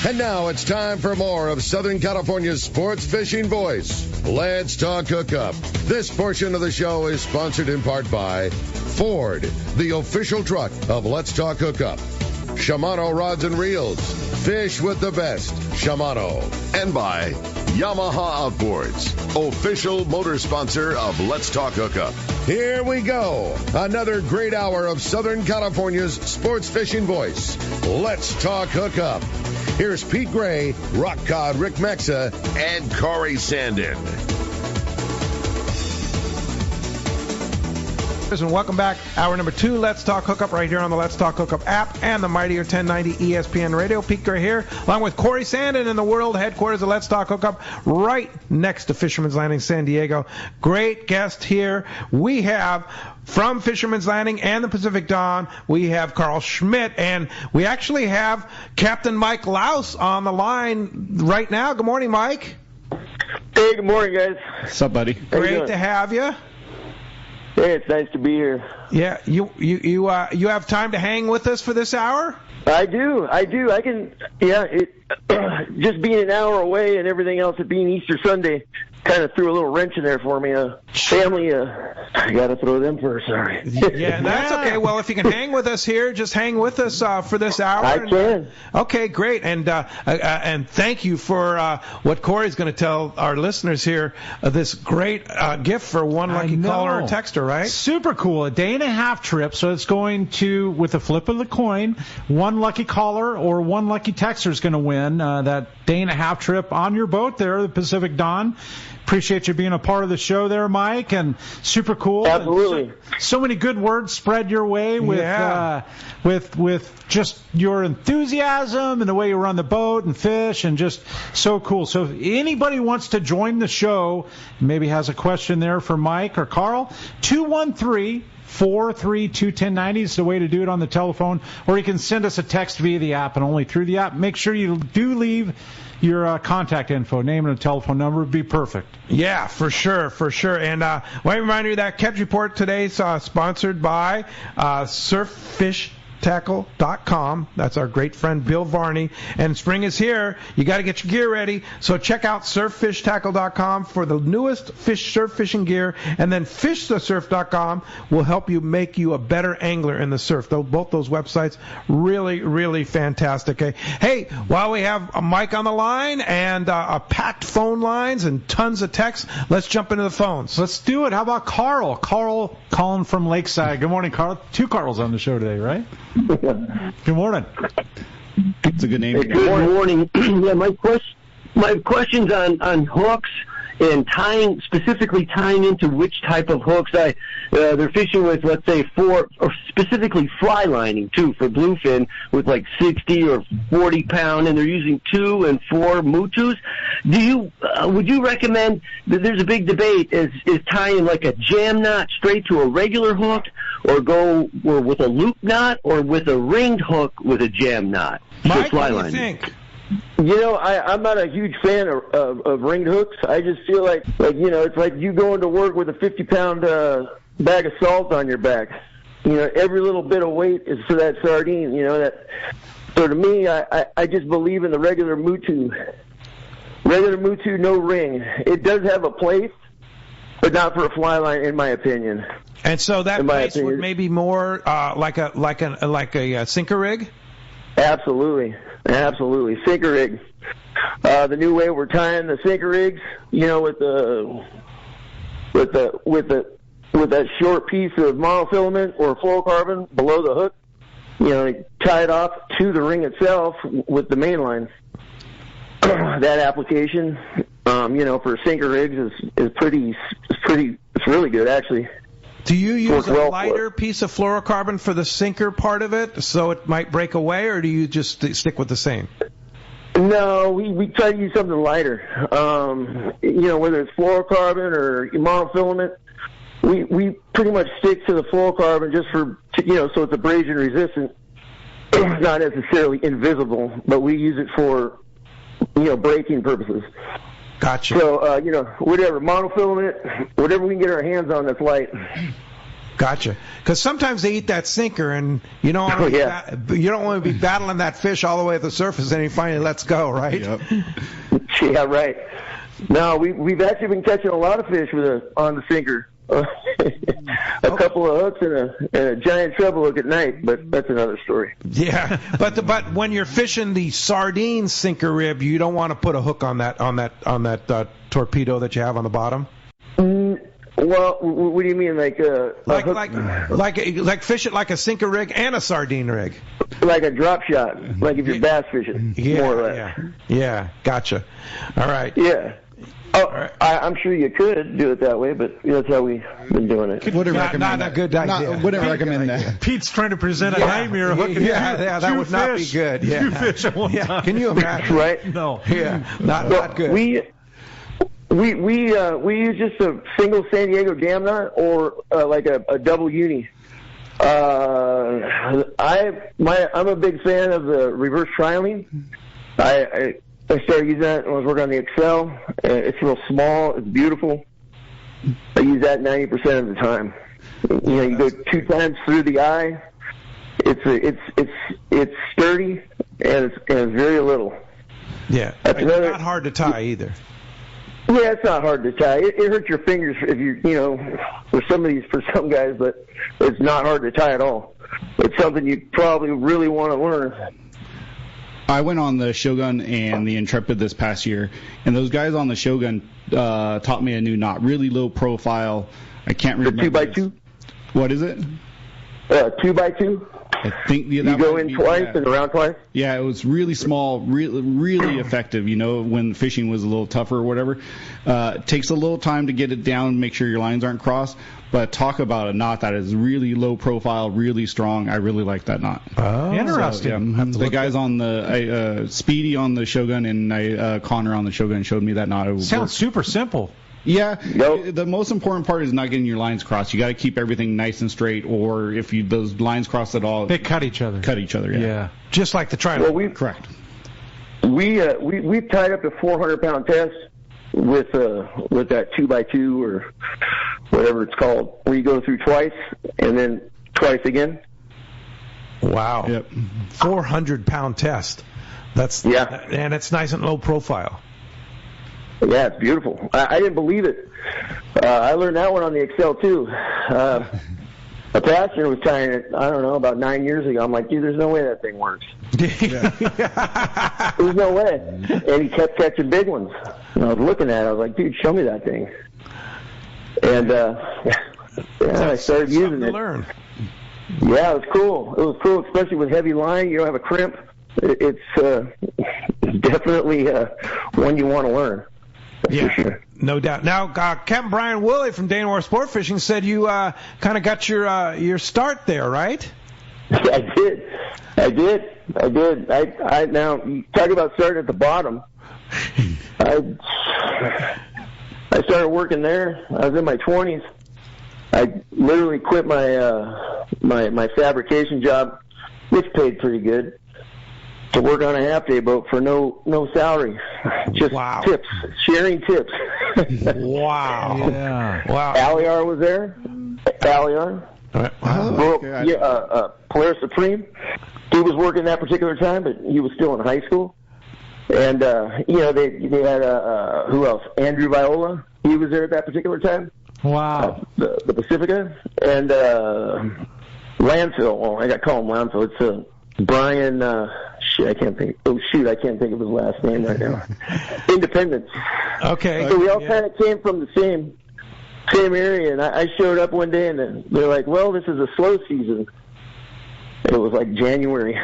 And now it's time for more of Southern California's sports fishing voice. Let's talk hookup. This portion of the show is sponsored in part by Ford, the official truck of Let's Talk Hookup. Shimano Rods and Reels. Fish with the best. Shimano. And by Yamaha Outboards, official motor sponsor of Let's Talk Hookup. Here we go. Another great hour of Southern California's sports fishing voice. Let's Talk Hookup. Here's Pete Gray, Rock Cod Rick Mexa, and Corey Sandin. And welcome back. Hour number 2, Let's Talk Hookup, right here on the Let's Talk Hookup app and the Mightier 1090 ESPN Radio. Pete Gray here, along with Corey Sandin in the world headquarters of Let's Talk Hookup, right next to Fisherman's Landing, San Diego. Great guest here. We have, from Fisherman's Landing and the Pacific Dawn, we have Carl Schmidt, and we actually have Captain Mike Louse on the line right now. Good morning, Mike. Hey, good morning, guys. What's up, buddy? Great to have you. Hey, it's nice to be here. Yeah, you have time to hang with us for this hour? I do. I can. Yeah, just being an hour away and everything else, it being Easter Sunday, kind of threw a little wrench in there for me. Family, I got to throw them first. Sorry. Yeah, that's okay. Well, if you can hang with us here, just hang with us for this hour. I can. Okay, great. And thank you for what Corey's going to tell our listeners here. This great gift for one lucky caller or texter, right? Super cool. A day-and-a-half trip. So it's going to, with a flip of the coin, one lucky caller or one lucky texter is going to win that day-and-a-half trip on your boat there, the Pacific Dawn. Appreciate you being a part of the show there, Mike, and super cool. Absolutely. So many good words spread your way with just your enthusiasm and the way you run the boat and fish, and just so cool. So if anybody wants to join the show, maybe has a question there for Mike or Carl, 213-432-1090 is the way to do it on the telephone, or you can send us a text via the app and only through the app. Make sure you do leave your contact info, name and a telephone number would be perfect. Yeah, for sure. And let me remind you that Catch Report today is sponsored by SurffishTackle.com. That's our great friend Bill Varney. And spring is here. You got to get your gear ready. So check out SurffishTackle.com for the newest surf fishing gear. And then FishTheSurf.com will help you make you a better angler in the surf. Both those websites really, really fantastic. Hey, while we have a Mike on the line and packed phone lines and tons of texts, let's jump into the phones. Let's do it. How about Carl? Carl calling from Lakeside. Good morning, Carl. 2 Carls on the show today, right? Good morning. It's a good name. Hey, good morning. Yeah, my question's on hooks and specifically tying into which type of hooks. They're fishing with, let's say, 4, or specifically fly lining too, for bluefin with like 60 or 40 pound, and they're using 2 and 4 mutus. Would you recommend that? There's a big debate is tying like a jam knot straight to a regular hook, or go with a loop knot, or with a ringed hook with a jam knot. Mike, what do you think? You know, I'm not a huge fan of ringed hooks. I just feel like it's like you going to work with a 50-pound bag of salt on your back. You know, every little bit of weight is for that sardine. You know that. So to me, I just believe in the regular mutu. Regular mutu, no ring. It does have a place, but not for a fly line, in my opinion. And so that place would maybe more like a sinker rig. Absolutely, sinker rig. The new way we're tying the sinker rigs, you know, with that short piece of monofilament or fluorocarbon below the hook, you know, tie it off to the ring itself with the main line. That application, you know, for sinker rigs is really good, actually. Do you use a lighter piece of fluorocarbon for the sinker part of it, so it might break away, or do you just stick with the same? No, we try to use something lighter. You know, whether it's fluorocarbon or monofilament, we pretty much stick to the fluorocarbon just for, you know, so it's abrasion resistant. It's not necessarily invisible, but we use it for, you know, braking purposes. Gotcha. So, you know, whatever, monofilament, whatever we can get our hands on that's light. Gotcha. Because sometimes they eat that sinker, and you don't want to you don't want to be battling that fish all the way to the surface, and he finally lets go, right? Yep. Yeah, right. No, we've actually been catching a lot of fish on the sinker. A couple of hooks and a giant treble hook at night, but that's another story. Yeah, but when you're fishing the sardine sinker rib, you don't want to put a hook on that torpedo that you have on the bottom. Well, what do you mean, like fish it like a sinker rig and a sardine rig? Like a drop shot, like if you're bass fishing, more or less. Yeah, gotcha. All right. Yeah. Oh, right. I'm sure you could do it that way, but that's how we've been doing it. Wouldn't recommend not a good idea. Wouldn't recommend that. Pete's trying to present a nightmare hook. Yeah, that would not be good. Yeah. Two fish at one time. Can you imagine? Right? No. Yeah, not good. We use just a single San Diego jam knot or like a double uni. I'm a big fan of the reverse trialing. I started using that when I was working on the Excel. It's real small. It's beautiful. I use that 90% of the time. You go 2 times through the eye. It's sturdy and it's very little. Yeah, that's not hard to tie either. Yeah, it's not hard to tie. It hurts your fingers if for some guys, but it's not hard to tie at all. It's something you probably really want to learn. I went on the Shogun and the Intrepid this past year, and those guys on the Shogun taught me a new knot, really low profile. I can't remember. The 2x2? What is it? 2x2? I think you go in twice and around twice? Yeah, it was really small, really effective, when fishing was a little tougher or whatever. It takes a little time to get it down, make sure your lines aren't crossed, but talk about a knot that is really low profile, really strong. I really like that knot. Oh, interesting. So, the guys on the Speedy on the Shogun and Connor on the Shogun showed me that knot. Sounds super simple. Yeah, the most important part is not getting your lines crossed. You got to keep everything nice and straight, or if those lines cross at all, they cut each other. Yeah. Just like the trial. Well, correct. We've tied up a 400-pound test with that 2x2 or whatever it's called, where you go through twice and then twice again. Wow. Yep. 400-pound test. And it's nice and low profile. Yeah, it's beautiful. I didn't believe it. I learned that one on the Excel too. A passenger was tying it, I don't know, about 9 years ago. I'm like, dude, there's no way that thing works. There's no way. And he kept catching big ones. And I was looking at it. I was like, dude, show me that thing. And I started using it. Learn. Yeah, it was cool. It was cool, especially with heavy line. You don't have a crimp. It's definitely one you want to learn. Yeah, sure. No doubt. Now, Captain Brian Woolley from Danawar Sport Fishing said you kind of got your start there, right? I did. I now talk about starting at the bottom. I started working there. I was in my 20s. I literally quit my fabrication job, which paid pretty good, to work on a half-day boat for no salary, just tips, sharing tips. Wow. Yeah. Wow. Aliar was there. Aliar. Wow. Polaris Supreme. He was working that particular time, but he was still in high school. And, they had, who else? Andrew Viola. He was there at that particular time. Wow. The Pacifica. And, Landfill. Well, I got to call him Landfill. It's, Brian, I can't think of his last name right now. Independence. Okay. So we all kind of came from the same area, and I showed up one day, and they're like, well, this is a slow season. It was like January.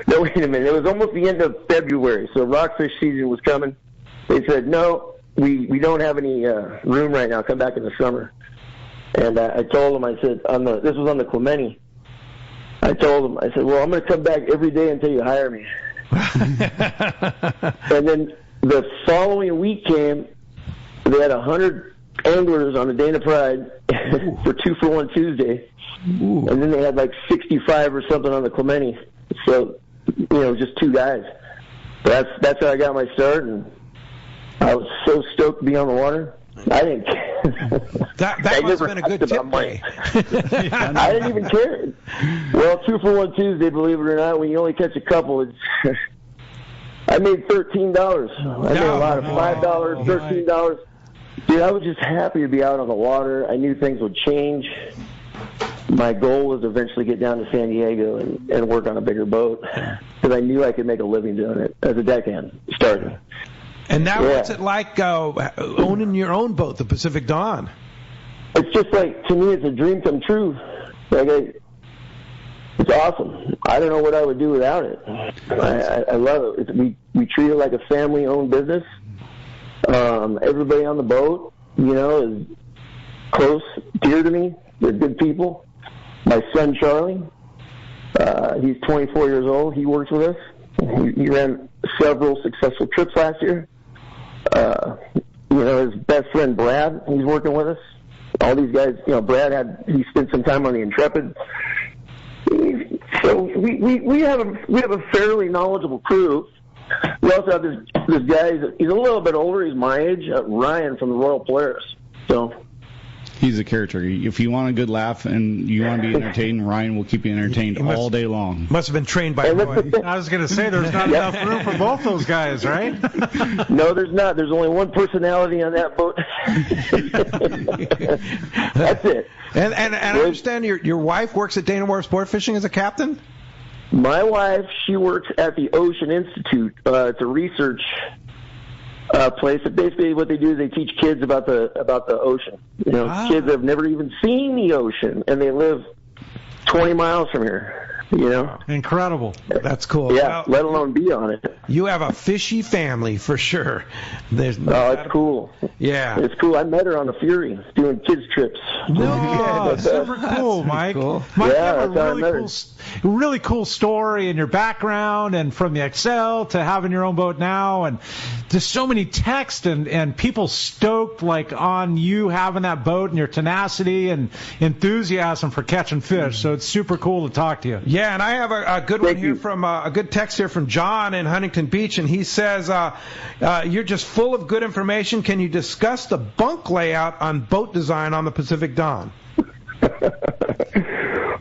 No, wait a minute. It was almost the end of February, so rockfish season was coming. They said, no, we don't have any room right now. Come back in the summer. And I told them, I said, this was on the Clemente. I told them, I said, well, I'm going to come back every day until you hire me. And then the following week came, they had 100 anglers on the Dana Pride for 2-for-1 Tuesday. Ooh. And then they had like 65 or something on the Clemente. So, just 2 guys. That's how I got my start, and I was so stoked to be on the water. I didn't. That must have been a good tip day. I didn't even care. Well, 2 for $1 Tuesday, believe it or not, when you only catch a couple, it's. I made $13. I made a lot of $5, $13. Dude, I was just happy to be out on the water. I knew things would change. My goal was to eventually get down to San Diego and work on a bigger boat because I knew I could make a living doing it as a deckhand starting. And now what's it like owning your own boat, the Pacific Dawn? It's just like, to me, it's a dream come true. Like, it's awesome. I don't know what I would do without it. I love it. We treat it like a family-owned business. Everybody on the boat, is close, dear to me. They're good people. My son, Charlie, he's 24 years old. He works with us. He ran several successful trips last year. His best friend, Brad, he's working with us. All these guys, Brad he spent some time on the Intrepid. So we have a fairly knowledgeable crew. We also have this guy. He's a little bit older. He's my age. Ryan from the Royal Polaris. So he's a character. If you want a good laugh and you want to be entertained, Ryan will keep you entertained all day long. Must have been trained by Roy. I was going to say there's not enough room for both those guys, right? No, there's not. There's only one personality on that boat. That's it. And I understand your wife works at Dana Wharf Sportfishing as a captain? My wife, she works at the Ocean Institute. It's a research place. That basically what they do is they teach kids about the ocean. Kids have never even seen the ocean, and they live 20 miles from here. Incredible. That's cool. Yeah, let alone be on it. You have a fishy family for sure. It's cool. Yeah, it's cool. I met her on the Fury doing kids trips. No, super cool, Mike. Cool. Mike, yeah, you have a really cool story in your background, and from the Excel to having your own boat now, and just so many texts and people stoked on you having that boat and your tenacity and enthusiasm for catching fish. So it's super cool to talk to you. Yeah, and I have a good one here from a good text here from John in Huntington Beach, and he says, "You're just full of good information. Can you discuss the bunk layout on boat design on the Pacific Dawn?"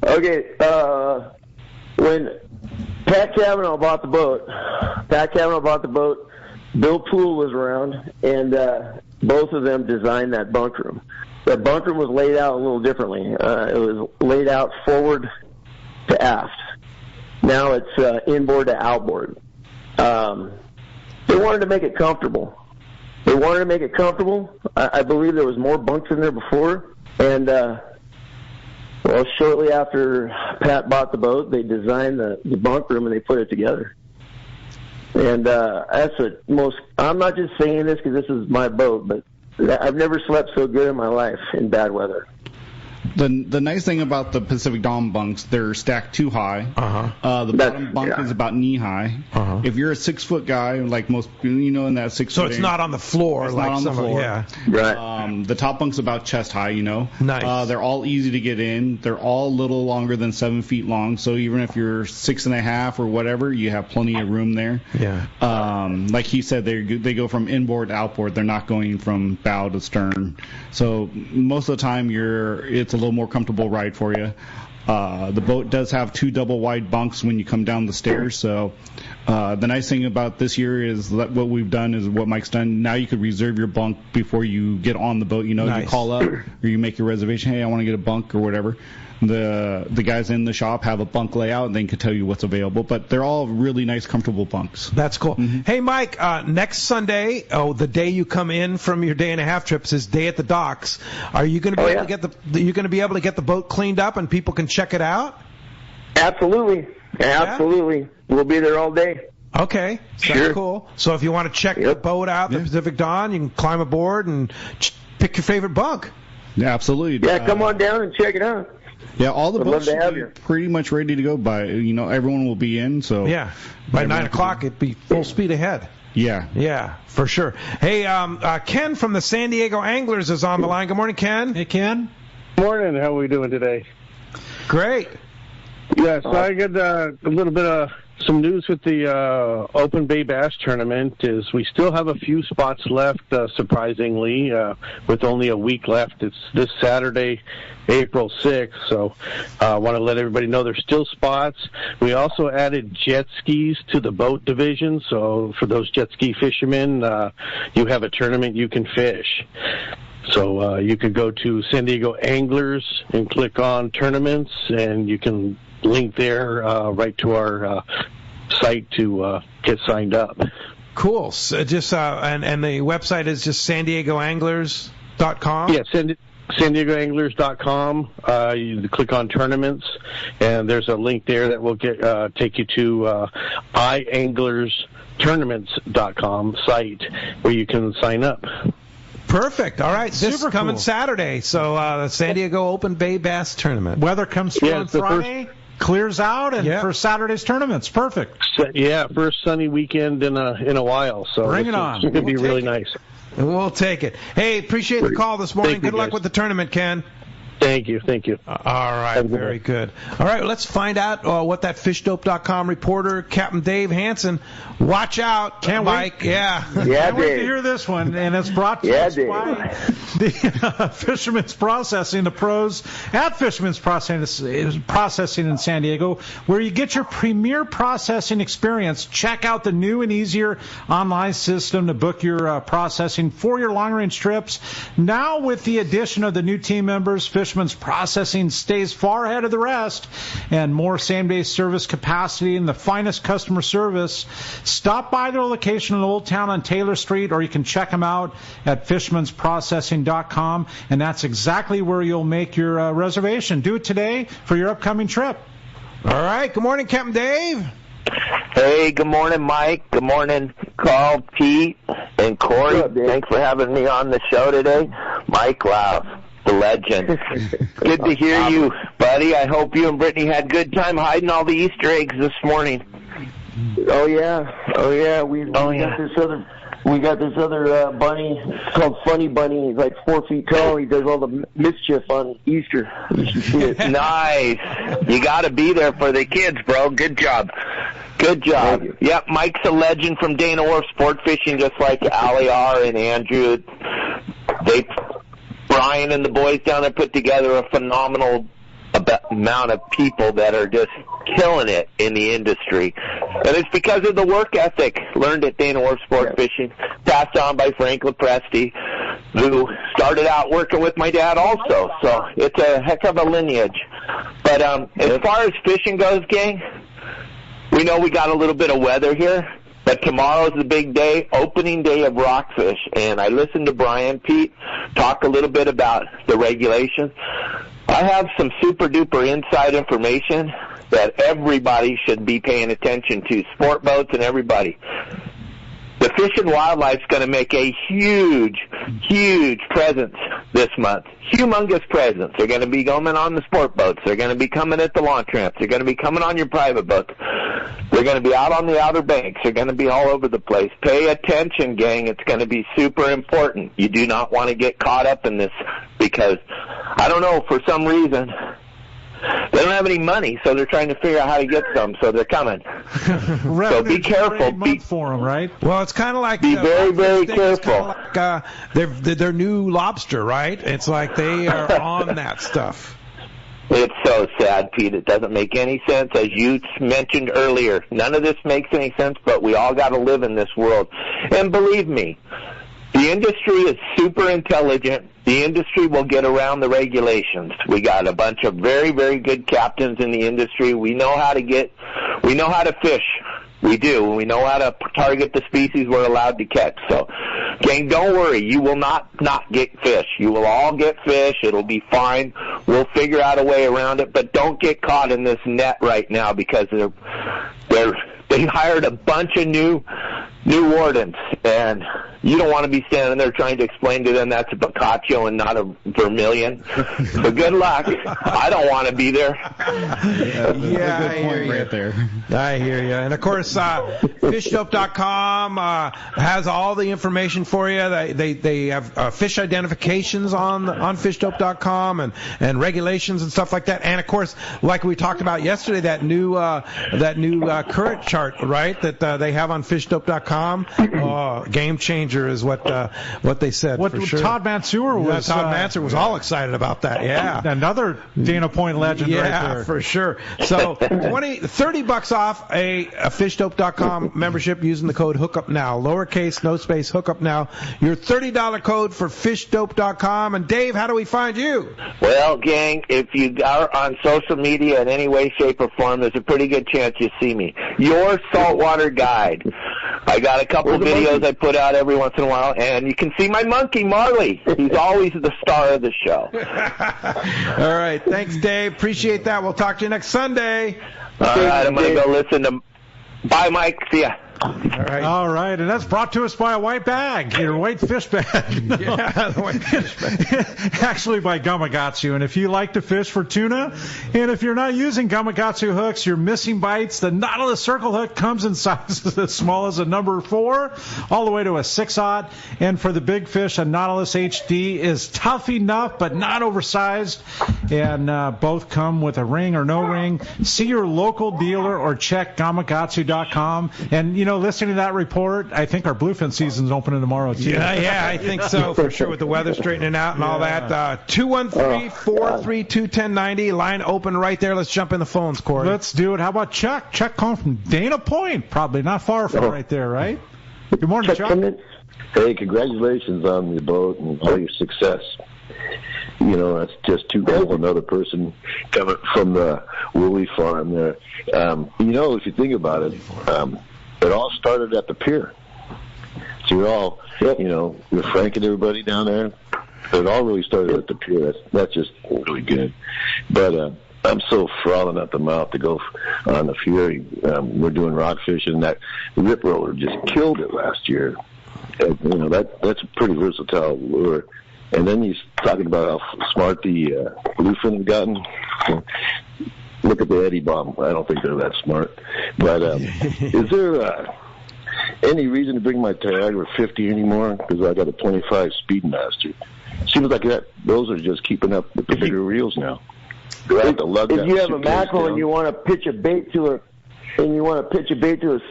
Okay, when Pat Cavanaugh bought the boat, Bill Poole was around, and both of them designed that bunk room. The bunk room was laid out a little differently. It was laid out forward to aft. Now it's inboard to outboard. They wanted to make it comfortable. I believe there was more bunks in there before, and shortly after Pat bought the boat, they designed the bunk room and they put it together. And that's the most. I'm not just saying this because this is my boat, but I've never slept so good in my life in bad weather. The nice thing about the Pacific Dawn bunks, they're stacked too high. The bottom bunk is about knee high. If you're a 6-foot guy, like most, in that 6 foot. So it's not on the floor. It's not on the floor. Yeah. Right. The top bunk's about chest high. Nice. They're all easy to get in. They're all a little longer than 7 feet long. So even if you're 6.5 or whatever, you have plenty of room there. Yeah. Like he said, they go from inboard to outboard. They're not going from bow to stern. So most of the time, it's a little more comfortable ride for you. The boat does have 2 double wide bunks when you come down the stairs. So the nice thing about this year is that what we've done is what Mike's done. Now you could reserve your bunk before you get on the boat. Nice. You call up or you make your reservation. Hey, I want to get a bunk or whatever. The guys in the shop have a bunk layout and they can tell you what's available. But they're all really nice, comfortable bunks. That's cool. Mm-hmm. Hey, Mike, next Sunday, the day you come in from your day-and-a-half trip, says Day at the Docks. Are you going to be able to get you're going to be able to get the boat cleaned up and people can check it out? Absolutely. We'll be there all day. Okay, sure. That's cool. So if you want to check the boat out, the Pacific Dawn, you can climb aboard and pick your favorite bunk. Yeah, absolutely. Yeah, come on down and check it out. Yeah, all the boats should be pretty much ready to go by. Everyone will be in. So yeah, by 9 o'clock it'd be full speed ahead. Yeah, for sure. Hey, Ken from the San Diego Anglers is on the line. Good morning, Ken. Hey, Ken. Morning. How are we doing today? Great. Yes, I got a little bit of some news with the Open Bay Bass Tournament is we still have a few spots left, surprisingly, with only a week left. It's this Saturday, April 6th, so I want to let everybody know there's still spots. We also added jet skis to the boat division, so for those jet ski fishermen, you have a tournament you can fish. So you could go to San Diego Anglers and click on tournaments, and you can link there right to our site to get signed up. Cool. So just and the website is just SanDiegoAnglers.com? Yeah, SanDiegoAnglers.com. You click on tournaments, and there's a link there that will take you to iAnglersTournaments.com site where you can sign up. Perfect. All right. This Super is coming cool. Saturday. So the San Diego Open Bay Bass Tournament. Weather comes through on it's the Friday, clears out, and Yeah. for Saturday's tournament's perfect. Yeah, first sunny weekend in a while. So Bring it on. It's going to be We'll really take nice. We'll take it. Hey, appreciate the call this morning. Thank you, Good luck guys. with the tournament, Ken. Thank you. All right, very good. All right, let's find out what that fishdope.com reporter, Captain Dave Hansen. Watch out, Can't Mike. wait. Yeah. Can't wait to hear this one, and it's brought to us Dave. by the Fisherman's Processing, the pros at Fisherman's Processing in San Diego, where you get your premier processing experience. Check out the new and easier online system to book your processing for your long-range trips. Now with the addition of the new team members, Fisherman's Processing stays far ahead of the rest, and more same-day service capacity and the finest customer service. Stop by their location in Old Town on Taylor Street, or you can check them out at fishmansprocessing.com, and that's exactly where you'll make your reservation. Do it today for your upcoming trip. All right. Good morning, Captain Dave. Hey, good morning, Mike. Good morning, Carl, Pete, and Corey. Thanks for having me on the show today. Mike, wow, the legend. Good to hear you, buddy. I hope you and Brittany had a good time hiding all the Easter eggs this morning. Oh yeah. We got this other bunny called Funny Bunny. He's like 4 feet tall. He does all the mischief on Easter. You should see it. Nice. You got to be there for the kids, bro. Good job. Good job. Yep, Mike's a legend from Dana Wharf Sportfishing, just like Ali R. and Andrew. Brian and the boys down there put together a phenomenal amount of people that are just killing it in the industry. And it's because of the work ethic learned at Dana Wharf Sportfishing, passed on by Frank Lepresti, who started out working with my dad also. So it's a heck of a lineage. But as far as fishing goes, gang, we know we got a little bit of weather here, but tomorrow's the big day, opening day of Rockfish. And I listened to Brian Pete talk a little bit about the regulations. I have some super-duper inside information that everybody should be paying attention to, sport boats and everybody. The Fish and Wildlife's going to make a huge, huge presence this month. Humongous presence. They're going to be coming on the sport boats. They're going to be coming at the launch ramps. They're going to be coming on your private boats. They're going to be out on the Outer Banks. They're going to be all over the place. Pay attention, gang. It's going to be super important. You do not want to get caught up in this because, I don't know, for some reason, they don't have any money, so they're trying to figure out how to get some, so they're coming. So be careful. Month for them, right? Well, it's kind of like Be very, very careful. Like, they're new lobster, right? It's like they are on that stuff. It's so sad, Pete. It doesn't make any sense. As you mentioned earlier, none of this makes any sense, but we all got to live in this world. And believe me, the industry is super intelligent. The industry will get around the regulations. We got a bunch of very, very good captains in the industry. We know how to fish. We do. We know how to target the species we're allowed to catch. So, gang, don't worry. You will not get fish. You will all get fish. It'll be fine. We'll figure out a way around it. But don't get caught in this net right now because they hired a bunch of new wardens, and you don't want to be standing there trying to explain to them that's a Picacho and not a vermilion. So good luck. I don't want to be there. Yeah, good point right there. I hear you. And of course, fishdope.com has all the information for you. They have fish identifications on fishdope.com and regulations and stuff like that. And of course, like we talked about yesterday, that new current chart, right? That they have on fishdope.com. Game changer is what they said. What for sure. Todd Mansour was. Todd Mansour was all excited about that. Yeah, another Dana Point legend right there. Yeah, for sure. So $30 off a fishdope.com membership using the code Hookup Now. Lowercase, no space, Hookup Now. Your $30 code for fishdope.com. And Dave, how do we find you? Well, gang, if you are on social media in any way, shape, or form, there's a pretty good chance you see me. Your saltwater guide. I got a couple of videos I put out every once in a while, and you can see my monkey, Marley. He's always the star of the show. All right. Thanks, Dave. Appreciate that. We'll talk to you next Sunday. All right. I'm going to go listen to... Bye, Mike. See ya. All right, and that's brought to us by a white bag, your white fish bag. Yeah, the white fish bag. Actually by Gamakatsu. And if you like to fish for tuna, and if you're not using Gamakatsu hooks, you're missing bites, the Nautilus Circle hook comes in sizes as small as a number 4 all the way to a 6/0. And for the big fish, a Nautilus HD is tough enough but not oversized. And both come with a ring or no ring. See your local dealer or check Gamakatsu.com. And, listening to that report, I think our bluefin season's opening tomorrow, too. Yeah, I think so, for sure, with the weather straightening out and all that. 213-432-1090. Line open right there. Let's jump in the phones, Corey. Let's do it. How about Chuck? Chuck calling from Dana Point. Probably not far from right there, right? Good morning, Chuck. Hey, congratulations on the boat and all your success. That's just too cool. Another person coming from the Woolly Farm there. If you think about it, it all started at the pier. So you're all, with Frank and everybody down there, it all really started at the pier. That's just really good. But I'm so frothing at the mouth to go on the Fury. We're doing rod fishing. That rip roller just killed it last year. That's a pretty versatile lure. And then he's talking about how smart the bluefin have gotten. Look at the Eddie Bomb. I don't think they're that smart. But is there any reason to bring my Tiagra 50 anymore? Because I got a 25 Speedmaster. Seems like those are just keeping up with the bigger reels now. If you have a mackerel and you want to pitch a bait to a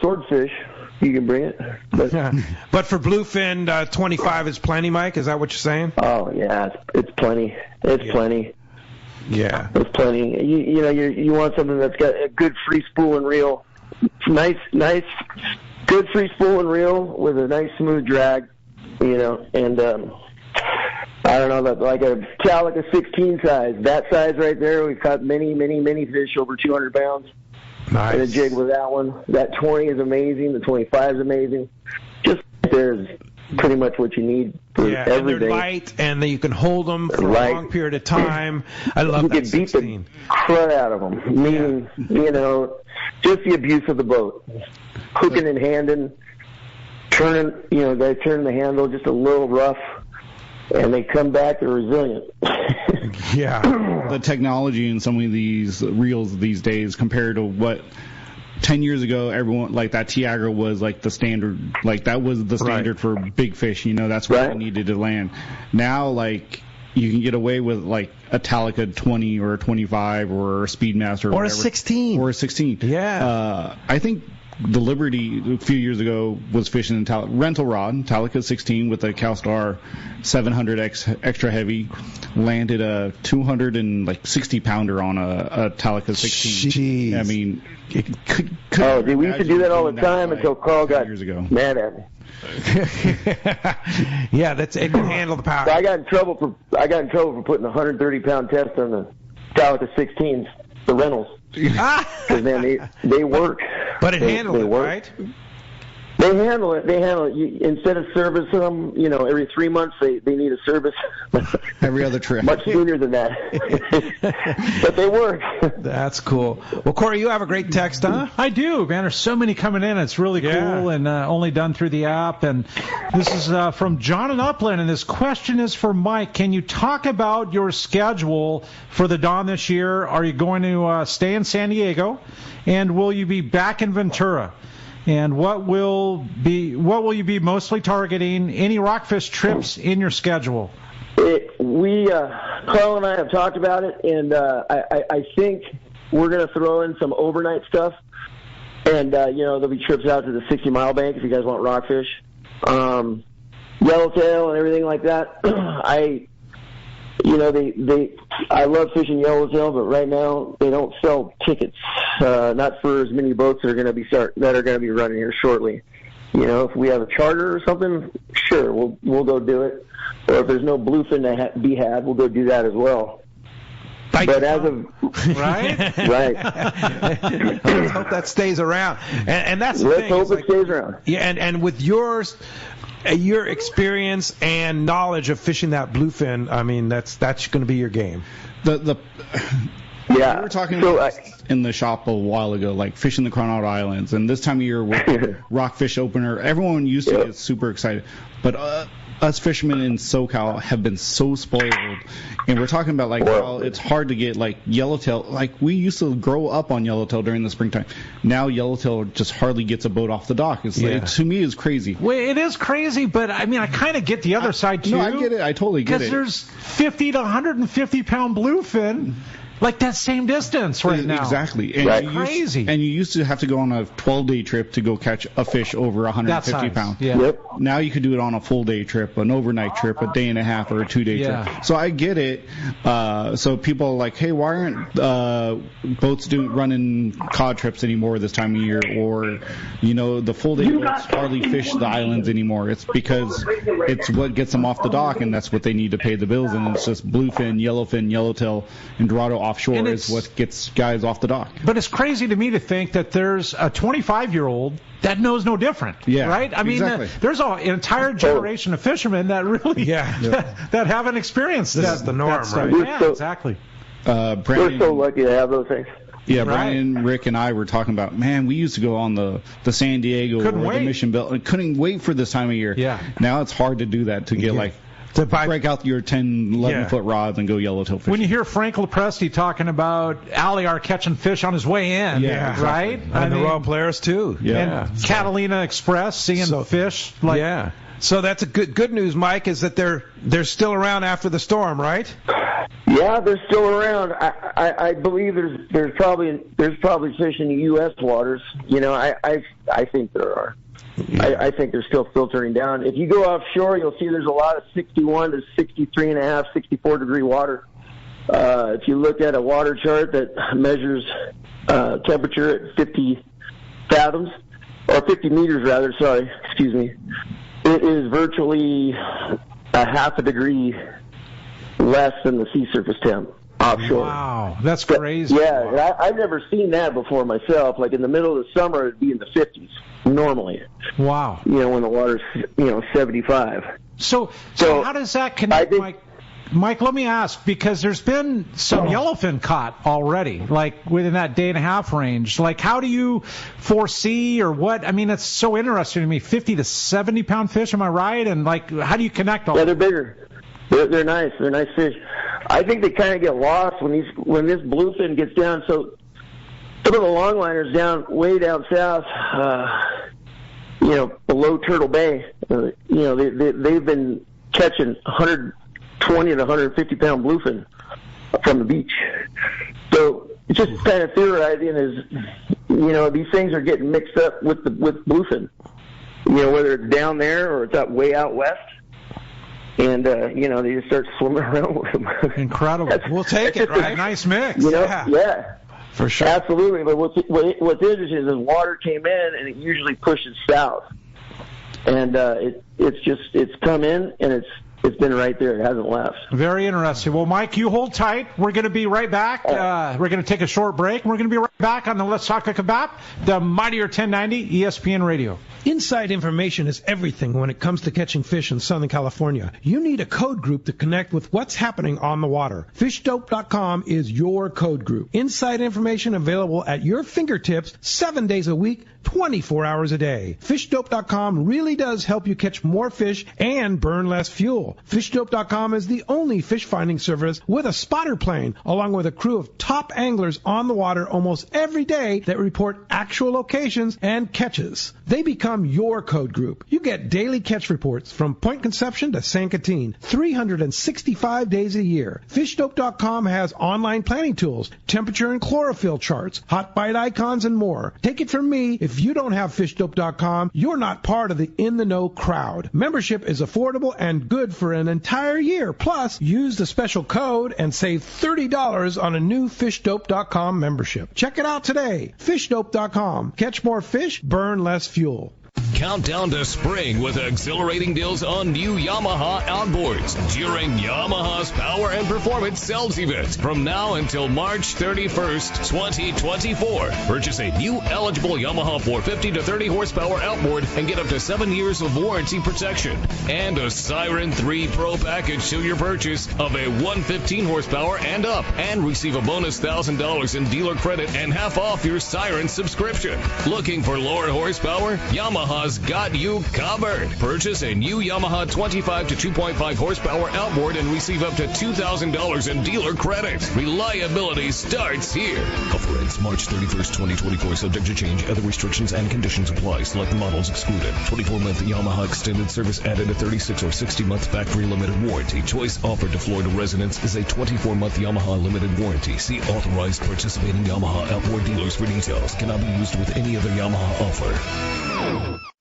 swordfish, you can bring it. But for bluefin, 25 is plenty, Mike? Is that what you're saying? Oh, yeah, it's plenty. It's plenty. Yeah. It's plenty. You want something that's got a good free spool and reel. Nice, good free spool and reel with a nice smooth drag, and I don't know, like a Calica 16 size. That size right there, we've caught many, many, many fish over 200 pounds. Nice. And a jig with that one. That 20 is amazing. The 25 is amazing. Just there's pretty much what you need for everything. And they're light, and you can hold them for a long period of time. I love that 16. You can beat the crud out of them. Meaning, just the abuse of the boat. Hooking and handing, turning, they turn the handle just a little rough, and they come back, they're resilient. Yeah. The technology in some of these reels these days compared to what 10 years ago, everyone, like that Tiagra was like the standard, like that was the standard for big fish, that's what they needed to land. Now, like, you can get away with like a Talica 20 or a 25 or a Speedmaster or a 16. Or a 16. Yeah. I think the Liberty a few years ago was fishing in rental rod, Talica 16 with a CalStar 700X extra heavy, landed a 260 pounder on a Talica 16. Jeez. I mean, we used to do that all the time until Carl got mad at me. Yeah, it can handle the power. I got in trouble for putting a 130-pound test on the Talica 16s, the rentals. Because man, they work. But it handled it, right? They handle it. Instead of servicing them, every 3 months, they need a service. Every other trip. Much sooner than that. But they work. That's cool. Well, Corey, you have a great text, huh? I do, man. There's so many coming in. It's really cool and only done through the app. And this is from John in Upland, and this question is for Mike. Can you talk about your schedule for the Dawn this year? Are you going to stay in San Diego? And will you be back in Ventura? And what will you be mostly targeting? Any rockfish trips in your schedule? Carl and I have talked about it, and I think we're going to throw in some overnight stuff. And, there'll be trips out to the 60-mile bank if you guys want rockfish. Yellowtail and everything like that. I love fishing yellowtail, but right now they don't sell tickets. Not for as many boats that are going to be running here shortly. If we have a charter or something, sure, we'll go do it. Or if there's no bluefin to be had, we'll go do that as well. But as of right. Let's hope that stays around. And that's the thing. Let's hope it stays around. Yeah, and with your experience and knowledge of fishing that bluefin, I mean, that's going to be your game. We were talking about in the shop a while ago, like fishing the Coronado Islands, and this time of year with rockfish opener, everyone used to get super excited, but us fishermen in SoCal have been so spoiled, and we're talking about how it's hard to get yellowtail. We used to grow up on yellowtail during the springtime. Now yellowtail just hardly gets a boat off the dock. To me, it's crazy. Well, it is crazy, but I mean, I kind of get the other side too. No, I get it. I totally get it. Because there's 50 to 150 pound bluefin. That same distance right now. Exactly. And crazy. And you used to have to go on a 12-day trip to go catch a fish over 150 pounds. Yeah. Yep. Now you could do it on a full-day trip, an overnight trip, a day and a half, or a 2-day trip. So I get it. So people are like, hey, why aren't boats running cod trips anymore this time of year? Or, the full-day boats hardly fish the islands anymore. It's because it's what gets them off the dock, and that's what they need to pay the bills. And it's just bluefin, yellowtail, and Dorado offshore is what gets guys off the dock. But it's crazy to me to think that there's a 25-year-old that knows no different. Yeah, right? I mean, there's an entire generation of fishermen that really that haven't experienced this is the norm, right? Yeah, exactly. We're so lucky to have those things. Yeah, Brian, Rick, and I were talking about, man, we used to go on the San Diego or the Mission Belt and couldn't wait for this time of year. Yeah. Now it's hard to do that, to get to break out your 10, 11-foot rods and go yellowtail fishing. When you hear Frank Lopresti talking about Alliar catching fish on his way in, right? And the Royal Players, too. Yeah. And Catalina Express seeing fish. So that's a good news, Mike, is that they're still around after the storm, right? Yeah, they're still around. I believe there's probably fish in the U.S. waters. I think there are. I think they're still filtering down. If you go offshore, you'll see there's a lot of 61 to 63.5, 64 degree water. If you look at a water chart that measures temperature at 50 fathoms, or 50 meters rather, it is virtually a half a degree less than the sea surface temp offshore. Wow, that's crazy. I've never seen that before myself. In the middle of the summer, it'd be in the 50s normally. Wow. When the water's 75. So how does that connect, Mike? Let me ask, because there's been some yellowfin caught already, within that day and a half range. How do you foresee, or what? I mean, it's so interesting to me. 50 to 70 pound fish, am I right? And how do you connect all? Yeah, they're bigger. They're nice. They're nice fish. I think they kind of get lost when this bluefin gets down. So some of the longliners way down south, below Turtle Bay, they've been catching 120 to 150 pound bluefin from the beach. So it's just kind of theorizing is, these things are getting mixed up with bluefin. Whether it's down there or it's way out west. And, they just start swimming around with them. Incredible. We'll take it, right? Nice mix. Yeah. For sure. Absolutely. But what's interesting is water came in and it usually pushes south. And it's come in and it's it's been right there. It hasn't left. Very interesting. Well, Mike, you hold tight. We're going to be right back. We're going to take a short break. We're going to be right back on the Let's Talk Hookup app, the Mightier 1090 ESPN Radio. Inside information is everything when it comes to catching fish in Southern California. You need a code group to connect with what's happening on the water. FishDope.com is your code group. Inside information available at your fingertips 7 days a week, 24 hours a day. FishDope.com really does help you catch more fish and burn less fuel. FishDope.com is the only fish finding service with a spotter plane, along with a crew of top anglers on the water almost every day that report actual locations and catches. They become your code group. You get daily catch reports from Point Conception to San Catine, 365 days a year. FishDope.com has online planning tools, temperature and chlorophyll charts, hot bite icons, and more. Take it from me, if you don't have FishDope.com, you're not part of the in-the-know crowd. Membership is affordable and good for an entire year. Plus, use the special code and save $30 on a new FishDope.com membership. Check it out today. FishDope.com. Catch more fish, burn less fuel. Countdown to spring with exhilarating deals on new Yamaha outboards during Yamaha's Power and Performance Sales Event from now until March 31st, 2024. Purchase a new eligible Yamaha 450 to 30 horsepower outboard and get up to 7 years of warranty protection and a Siren 3 Pro package to your purchase of a 115 horsepower and up, and receive a bonus $1,000 in dealer credit and half off your Siren subscription. Looking for lower horsepower? Yamaha's got you covered. Purchase a new Yamaha 25 to 2.5 horsepower outboard and receive up to $2,000 in dealer credit. Reliability starts here. Offer ends March 31st, 2024. Subject to change. Other restrictions and conditions apply. Select models excluded. 24-month Yamaha extended service added. A 36 or 60-month factory limited warranty. Choice offered to Florida residents is a 24-month Yamaha limited warranty. See authorized participating Yamaha outboard dealers for details. Cannot be used with any other Yamaha offer.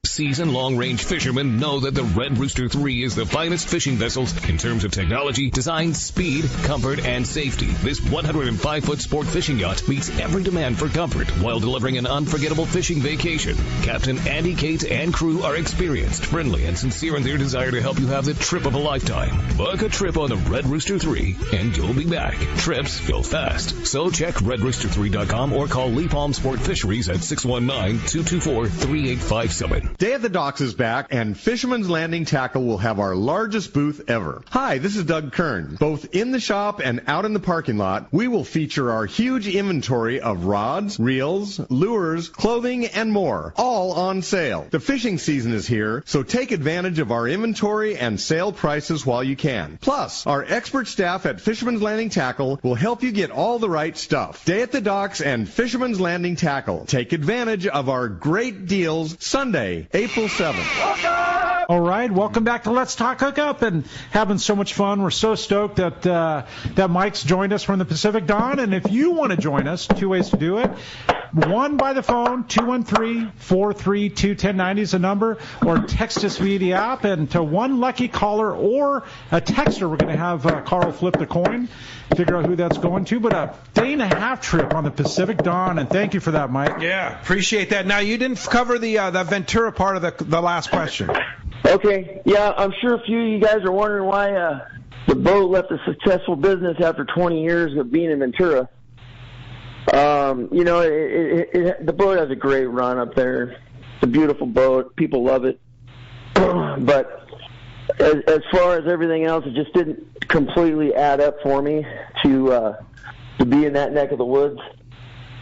Seasoned long-range fishermen know that the Red Rooster 3 is the finest fishing vessels in terms of technology, design, speed, comfort, and safety. This 105-foot sport fishing yacht meets every demand for comfort while delivering an unforgettable fishing vacation. Captain Andy Cates and crew are experienced, friendly, and sincere in their desire to help you have the trip of a lifetime. Book a trip on the Red Rooster 3, and you'll be back. Trips go fast. So check redrooster3.com or call Lee Palm Sport Fisheries at 619-224-3857. Day at the Docks is back, and Fisherman's Landing Tackle will have our largest booth ever. Hi, this is Doug Kern. Both in the shop and out in the parking lot, we will feature our huge inventory of rods, reels, lures, clothing, and more, all on sale. The fishing season is here, so take advantage of our inventory and sale prices while you can. Plus, our expert staff at Fisherman's Landing Tackle will help you get all the right stuff. Day at the Docks and Fisherman's Landing Tackle. Take advantage of our great deals Sunday, April 7th. All right, welcome back to Let's Talk Hookup, and having so much fun. We're so stoked that that Mike's joined us from the Pacific Dawn, and if you want to join us, 2 ways to do it. One, by the phone, 213-432-1090 is the number, or text us via the app, and to one lucky caller or a texter, we're going to have Carl flip the coin, figure out who that's going to, but a day-and-a-half trip on the Pacific Dawn, and thank you for that, Mike. Yeah, appreciate that. Now, you didn't cover the Ventura part of the last question. Okay, yeah, I'm sure a few of you guys are wondering why the boat left a successful business after 20 years of being in Ventura. The boat has a great run up there. It's a beautiful boat. People love it. But as far as everything else, it just didn't completely add up for me to be in that neck of the woods.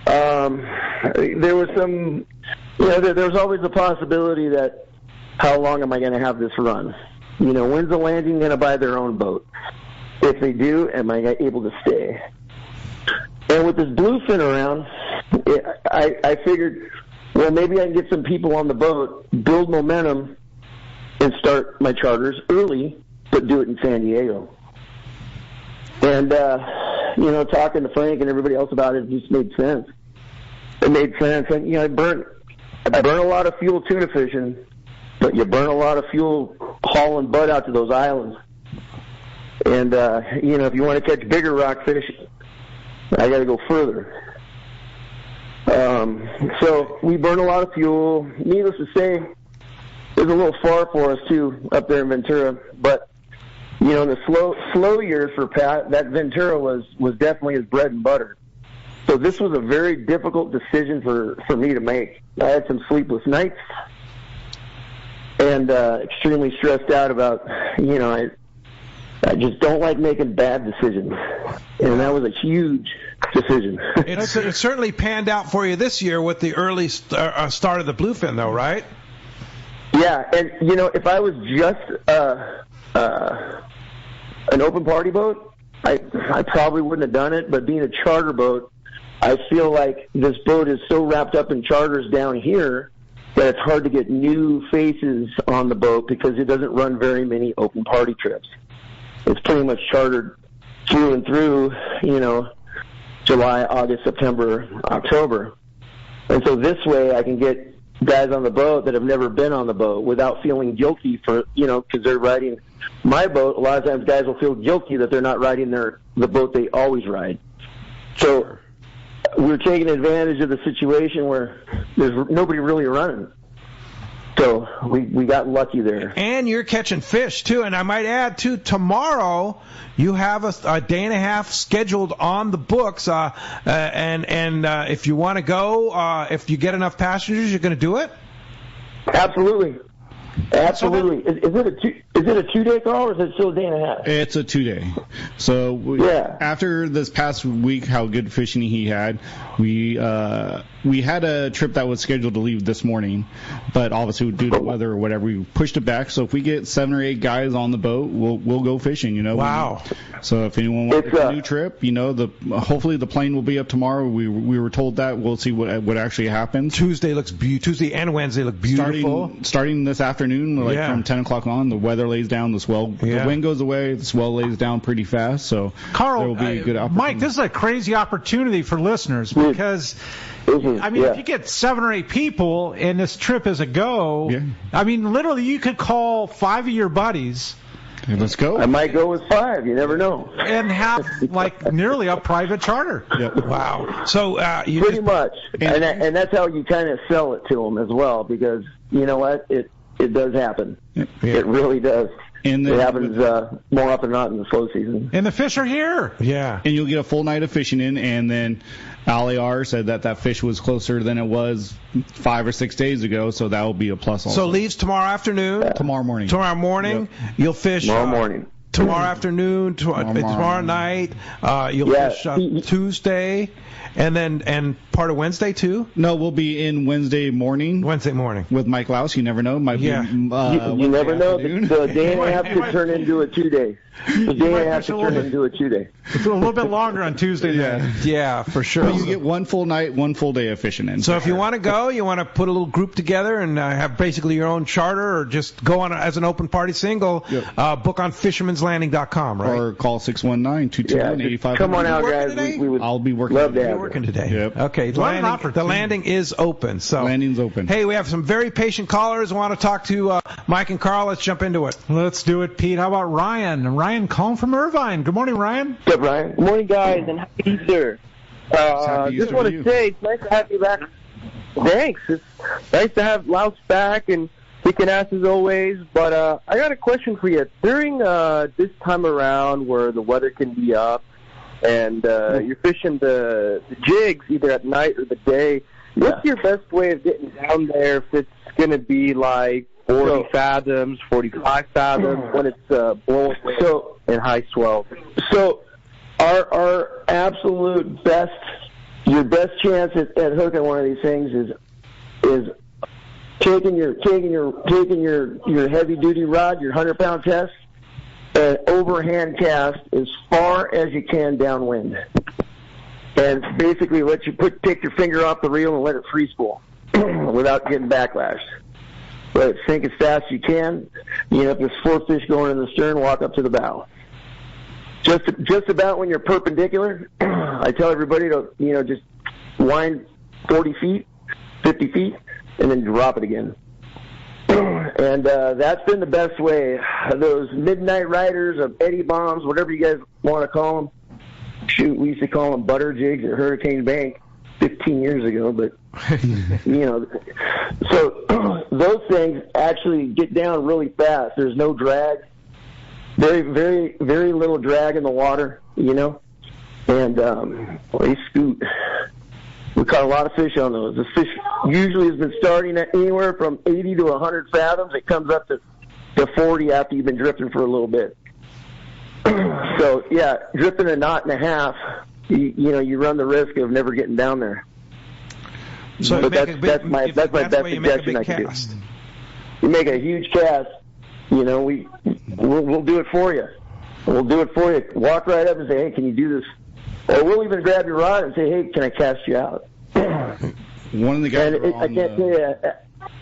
There was some, there was always the possibility that, how long am I going to have this run? When's the landing going to buy their own boat? If they do, am I able to stay? And with this bluefin around, I figured, well, maybe I can get some people on the boat, build momentum, and start my charters early, but do it in San Diego. And, talking to Frank and everybody else about it just made sense. It made sense. And, I burn a lot of fuel tuna fishing, but you burn a lot of fuel hauling bud out to those islands. And, if you want to catch bigger rockfish, I got to go further. So we burn a lot of fuel. Needless to say, it was a little far for us, too, up there in Ventura. But, in the slow years for Pat, that Ventura was definitely his bread and butter. So this was a very difficult decision for me to make. I had some sleepless nights and extremely stressed out about, I just don't like making bad decisions. And that was a huge decision. It certainly panned out for you this year with the early start of the bluefin, though, right? Yeah, and, if I was just an open party boat, I probably wouldn't have done it. But being a charter boat, I feel like this boat is so wrapped up in charters down here that it's hard to get new faces on the boat because it doesn't run very many open party trips. It's pretty much chartered through and through, July, August, September, October. And so this way I can get guys on the boat that have never been on the boat without feeling guilty for, because they're riding my boat. A lot of times guys will feel guilty that they're not riding the boat they always ride. So we're taking advantage of the situation where there's nobody really running. So we got lucky there. And you're catching fish, too. And I might add, too, tomorrow you have a day and a half scheduled on the books. And if you want to go, if you get enough passengers, you're going to do it? Absolutely. Absolutely. Is it a 2-day call, or is it still a day and a half? It's a 2-day. So after this past week, how good fishing he had, we had a trip that was scheduled to leave this morning, but obviously due to weather or whatever, we pushed it back. So if we get 7 or 8 guys on the boat, we'll go fishing. Wow. So if anyone wants a new trip, hopefully the plane will be up tomorrow. We were told that. We'll see what actually happens. Tuesday and Wednesday look beautiful. Starting this afternoon, from 10 o'clock on, the weather lays down, the wind goes away, the swell lays down pretty fast. So Carl, there will be a good opportunity. Mike, this is a crazy opportunity for listeners because, if you get 7 or 8 people and this trip is a go, literally you could call 5 of your buddies. Okay, let's go. I might go with 5. You never know. And have nearly a private charter. Yep. Wow. So pretty much, and that's how you kind of sell it to them as well, because you know what, it does happen. Yeah. It really does. And it happens more often than not in the slow season. And the fish are here. Yeah. And you'll get a full night of fishing in, and then LAR said that fish was closer than it was 5 or 6 days ago, so that will be a plus also. So leaves tomorrow afternoon? Tomorrow morning. Tomorrow morning? Yep. You'll fish? Tomorrow morning. Tomorrow afternoon, tomorrow night. You'll fish Tuesday. And part of Wednesday, too? No, we'll be in Wednesday morning. With Mike Louse. You never know. Might be, you never know. The day and a half could turn into a 2-day. The day and a half could turn into a 2-day. It's a little bit longer on Tuesday then. Yeah, for sure. But you get one full night, one full day of fishing in. So if you want to go, you want to put a little group together and have basically your own charter, or just go on as an open party single, book on fishermanslanding.com, right? Or call 619-221-8500. Come on out, guys. I'll be working. Love to have working today. Yep. Okay, the landing is open. So landing's open. Hey, we have some very patient callers who want to talk to Mike and Carl. Let's jump into it. Let's do it, Pete. How about Ryan? Ryan calling from Irvine. Good morning, Ryan. Good, Ryan. Good morning, guys, and happy Easter. Just want to say it's nice to have you back. Thanks. It's nice to have Louse back and kicking ass as always. But I got a question for you. During this time around where the weather can be up and you're fishing the jigs either at night or the day, what's your best way of getting down there if it's going to be like 40 fathoms, 45 fathoms when it's blowing and high swell? So our absolute best, your best chance at hooking one of these things is taking your heavy duty rod, your 100-pound test, and overhand cast as far as you can downwind, and basically take your finger off the reel and let it free spool without getting backlashed. Let it sink as fast as you can. If there's 4 fish going in the stern, walk up to the bow. Just about when you're perpendicular, I tell everybody to just wind 40 feet, 50 feet, and then drop it again. And that's been the best way. Those midnight riders of Eddie bombs, whatever you guys want to call them. Shoot, we used to call them butter jigs at Hurricane Bank 15 years ago, but so those things actually get down really fast. There's no drag. very, very, very little drag in the water, you know. And they scoot. We caught a lot of fish on those. The fish usually has been starting at anywhere from 80 to 100 fathoms. It comes up to 40 after you've been drifting for a little bit. So, yeah, drifting a knot and a half, you know, you run the risk of never getting down there. So but that's my best suggestion I can do. You make a huge cast, you know, we'll do it for you. We'll do it for you. Walk right up and say, hey, can you do this? Or we'll even grab your rod and say, hey, can I cast you out? One of the guys I can't tell you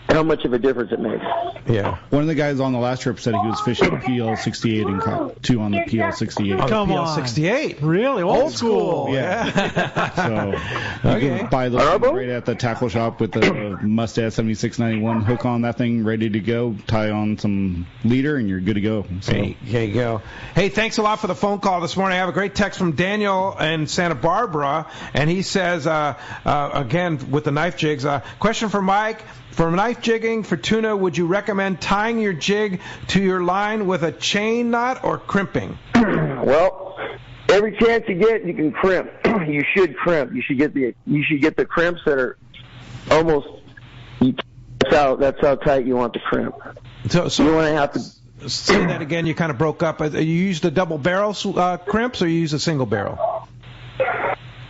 how much of a difference it makes. Yeah. One of the guys on the last trip said he was fishing PL68 and caught 2 on the PL68. Come on. PL68? Really? Old school. Yeah. So you can buy those right at the tackle shop with the Mustad 7691 hook on that thing, ready to go. Tie on some leader, and you're good to go. So. Hey, there you go. Hey, thanks a lot for the phone call this morning. I have a great text from Daniel in Santa Barbara, and he says, again, with the knife jigs, question for Mike. For knife jigging for tuna, would you recommend tying your jig to your line with a chain knot or crimping? Well, every chance you get, you can crimp. You should crimp. You should get the crimps that are almost. That's how tight you want the crimp. So you want to have to say that again. You kind of broke up. You use the double barrel crimps, or you use a single barrel?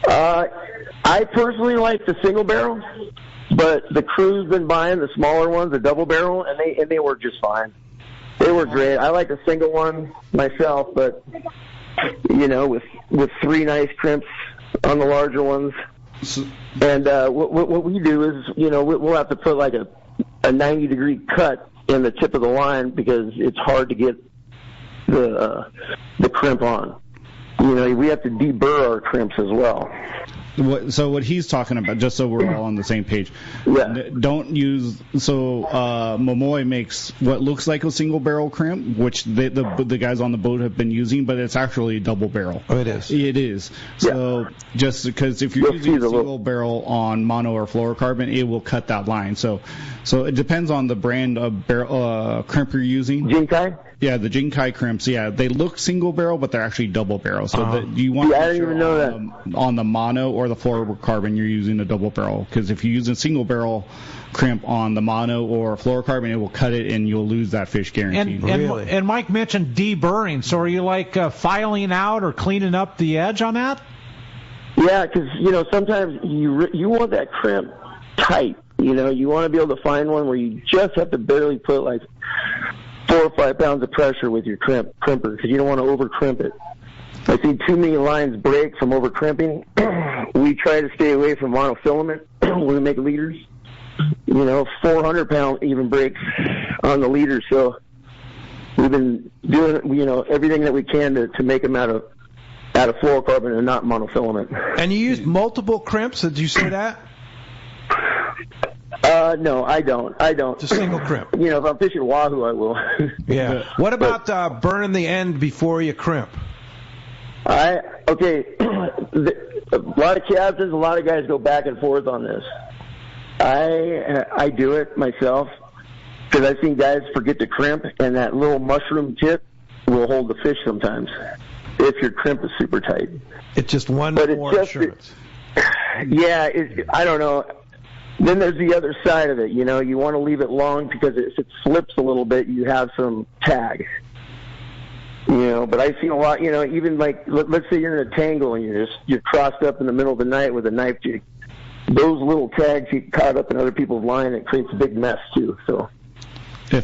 I personally like the single barrel. But the crew's been buying the smaller ones, the double barrel, and they work just fine. They work great. I like a single one myself, but you know, with 3 nice crimps on the larger ones. And what we do is, you know, we'll have to put like a 90-degree cut in the tip of the line because it's hard to get the crimp on. You know, we have to deburr our crimps as well. So what he's talking about, just so we're all on the same page, don't use. So Momoy makes what looks like a single barrel crimp, which the guys on the boat have been using, but it's actually a double barrel. Oh, it is. It is. So just because if you're using a single barrel on mono or fluorocarbon, it will cut that line. So it depends on the brand of crimp you're using. Jinkai? Yeah, the Jinkai crimps. Yeah, they look single barrel, but they're actually double barrel. So you want to I didn't even know that. On the mono or the fluorocarbon, you're using a double barrel. Because if you use a single barrel crimp on the mono or fluorocarbon, it will cut it and you'll lose that fish guaranteed. And Mike mentioned deburring. So are you like filing out or cleaning up the edge on that? Yeah, because you know sometimes you want that crimp tight. You know, you want to be able to find one where you just have to barely put like 4 or 5 pounds of pressure with your crimper because you don't want to over crimp it. I see too many lines break from over crimping. We try to stay away from monofilament when we make leaders. You know, 400-pound even breaks on the leaders. So we've been doing, you know, everything that we can to make them out of fluorocarbon and not monofilament. And you use multiple crimps? Did you say that? No, I don't. Just single crimp. You know, if I'm fishing wahoo, I will. Yeah. What about burning the end before you crimp? A lot of captains, a lot of guys go back and forth on this. I do it myself because I've seen guys forget to crimp, and that little mushroom tip will hold the fish sometimes if your crimp is super tight. It's just one more assurance. Yeah, I don't know. Then there's the other side of it. You know, you want to leave it long because if it slips a little bit, you have some tag. You know, but I've seen a lot, you know, even like, let's say you're in a tangle and you're crossed up in the middle of the night with a knife jig. Those little tags get caught up in other people's line. It creates a big mess, too. So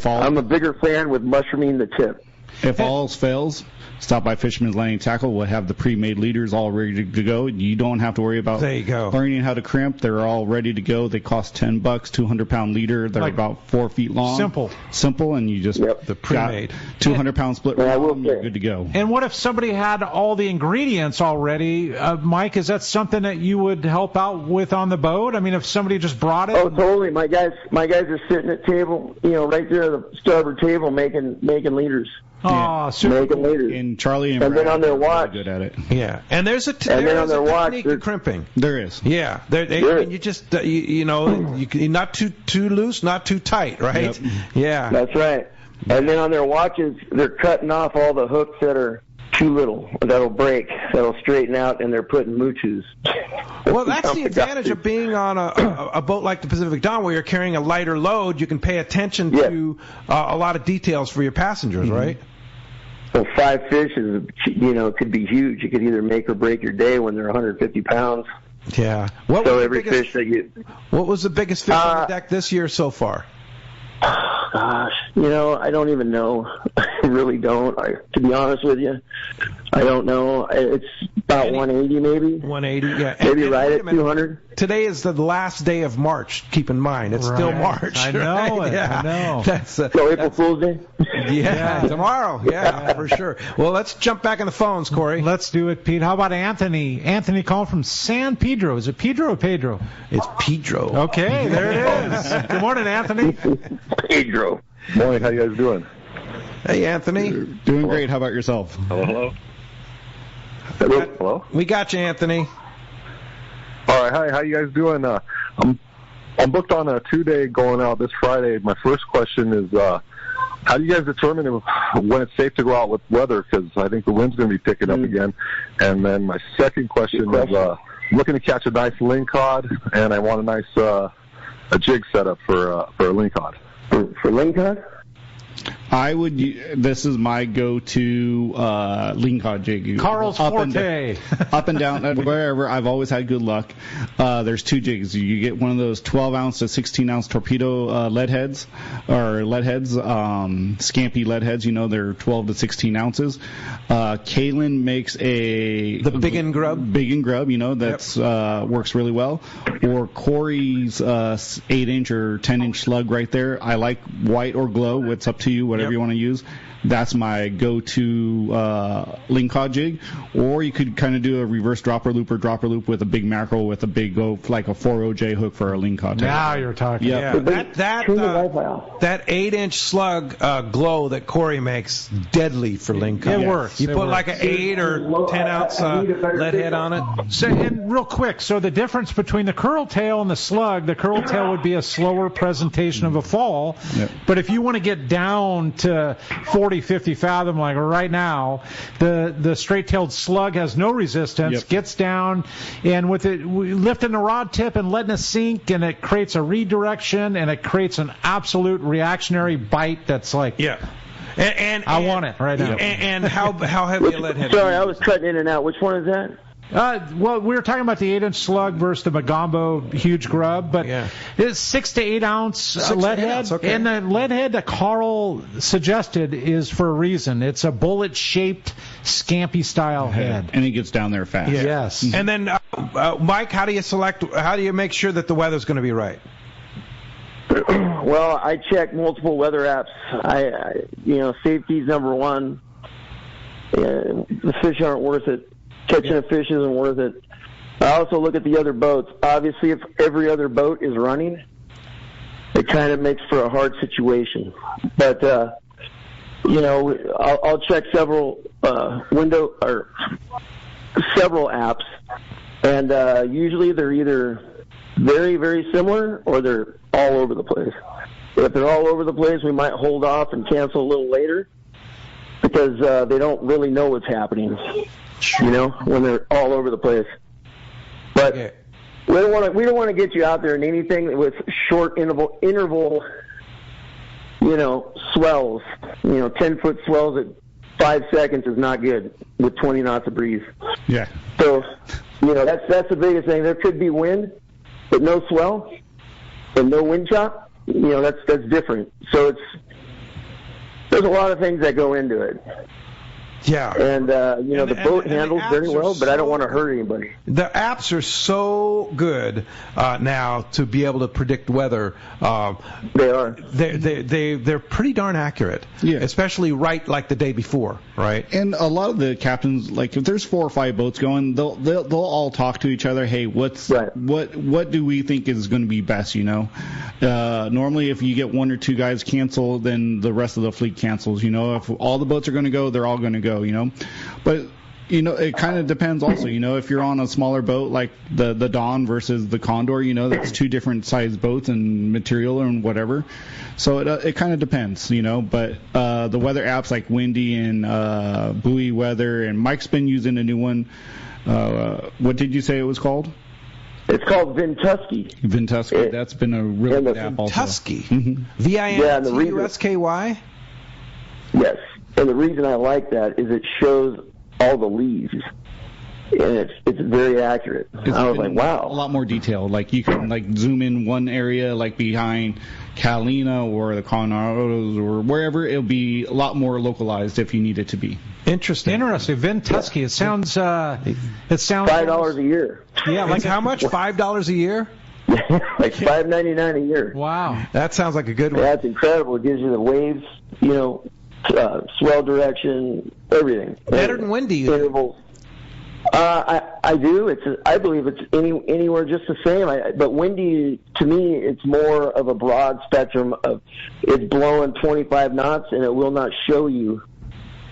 I'm a bigger fan with mushrooming the tip. If all else fails, stop by Fisherman's Landing Tackle. We'll have the pre-made leaders all ready to go. You don't have to worry about learning how to crimp. They're all ready to go. They cost $10, 200-pound leader. They're about 4 feet long. Simple, and you just the pre-made 200-pound split rod. You're good to go. And what if somebody had all the ingredients already? Mike, is that something that you would help out with on the boat? I mean, if somebody just brought it. Oh, totally. My guys are sitting at table, you know, right there at the starboard table making leaders. Oh, super. Making leaders. And Charlie and then on their watch, good at it. Yeah, and there's a technique to crimping. There is. Yeah, you just you know, you're not too loose, not too tight, right? Yep. Yeah, that's right. And then on their watches, they're cutting off all the hooks that are too little, that'll break, that'll straighten out, and they're putting moochos. Well, that's the advantage of being on a boat like the Pacific Dawn, where you're carrying a lighter load. You can pay attention to a lot of details for your passengers, right? Well, 5 fish is, could be huge. It could either make or break your day when they're 150 pounds. Yeah. What was the biggest fish on the deck this year so far? Gosh, I don't even know. I really don't. To be honest with you, I don't know. It's about 180 maybe. 180, yeah. Maybe right at 200. Today is the last day of March. Keep in mind, it's still March. I know it. Yeah. I know. So April Fool's Day? Yeah, tomorrow. Yeah, for sure. Well, let's jump back on the phones, Corey. Let's do it, Pete. How about Anthony? Anthony calling from San Pedro. Is it Pedro or Pedro? It's Pedro. Okay, there it is. Good morning, Anthony. Pedro. Morning. How you guys doing? Hey, Anthony. Doing great. How about yourself? Hello. We got you, Anthony. All right. Hi. How you guys doing? I'm booked on a 2-day going out this Friday. My first question is, how do you guys determine when it's safe to go out with weather? Because I think the wind's going to be picking up again. And then my second question is, I'm looking to catch a nice lingcod, and I want a nice a jig setup for a lingcod. For lingcod? This is my go-to lingcod jig. Carl's Forte. Up and down, wherever. I've always had good luck. There's 2 jigs. You get one of those 12-ounce to 16-ounce torpedo lead heads, scampy lead heads. They're 12 to 16 ounces. Kalen makes the Big and Grub. Big and Grub, that's works really well. Or Corey's 8-inch or 10-inch slug right there. I like white or glow. It's up to you, whatever you want to use. That's my go-to lingcod jig. Or you could kind of do a reverse dropper loop with a big mackerel with a big like a 4OJ hook for a lingcod. Now you're talking. Yeah. That 8-inch slug glow that Corey makes, deadly for lingcod. It works. You put like an 8 or 10-ounce lead head on it. So, and real quick, so the difference between the curl tail and the slug, the curl tail would be a slower presentation of a fall. Yep. But if you want to get down to 40, 50 fathom like right now, the straight-tailed slug has no resistance, gets down, and with it lifting the rod tip and letting it sink, and it creates a redirection, and it creates an absolute reactionary bite that's like, and I want it right now. And how heavy a lead head? Sorry, I was cutting in and out. Which one is that? Well, we were talking about the 8-inch slug versus the Magombo huge grub, but it's 6 to 8 ounce lead head. Okay. And the lead head that Carl suggested is for a reason. It's a bullet-shaped, scampy style head. And it gets down there fast. Yeah. Yes. And then, Mike, how do you make sure that the weather's going to be right? Well, I check multiple weather apps. Safety's number one. The fish aren't worth it. Catching a fish isn't worth it. I also look at the other boats. Obviously, if every other boat is running, it kind of makes for a hard situation. But I'll check several several apps, and usually they're either very, very similar or they're all over the place. If they're all over the place, we might hold off and cancel a little later because they don't really know what's happening. When they're all over the place. But we don't want to get you out there in anything with short interval, swells. 10-foot swells at 5 seconds is not good with 20 knots of breeze. Yeah. So, that's the biggest thing. There could be wind, but no swell and no wind chop. That's different. So there's a lot of things that go into it. Yeah. And, the boat handles very well, but I don't want to hurt anybody. The apps are so good now to be able to predict weather. They are. They're pretty darn accurate. Yeah. Especially right like the day before, right? And a lot of the captains, like if there's 4 or 5 boats going, they'll all talk to each other. Hey, what do we think is going to be best? Normally if you get 1 or 2 guys cancel, then the rest of the fleet cancels. If all the boats are going to go, they're all going to go. But It kind of depends also. If you're on a smaller boat like the Dawn versus the Condor, that's two different sized boats and material and whatever. So it kind of depends, But the weather apps like Windy and Buoy Weather, and Mike's been using a new one. What did you say it was called? It's called Vintusky. Vintusky. That's been a really good app also. Vintusky. Vintusky. Yes. And the reason I like that is it shows all the leaves. And it's very accurate. I was like, wow. A lot more detailed. Like you can zoom in one area like behind Catalina or the Colorados or wherever. It'll be a lot more localized if you need it to be. Interesting. Vintusky. Yeah. It sounds $5 a year. Yeah, like how much? $5 a year? Like $5.99 a year. Wow. That sounds like a good one. Yeah, that's incredible. It gives you the waves, swell direction, everything. Better than Windy. Intervals. I do. I believe it's anywhere just the same. But Windy, to me, it's more of a broad spectrum of it's blowing 25 knots and it will not show you,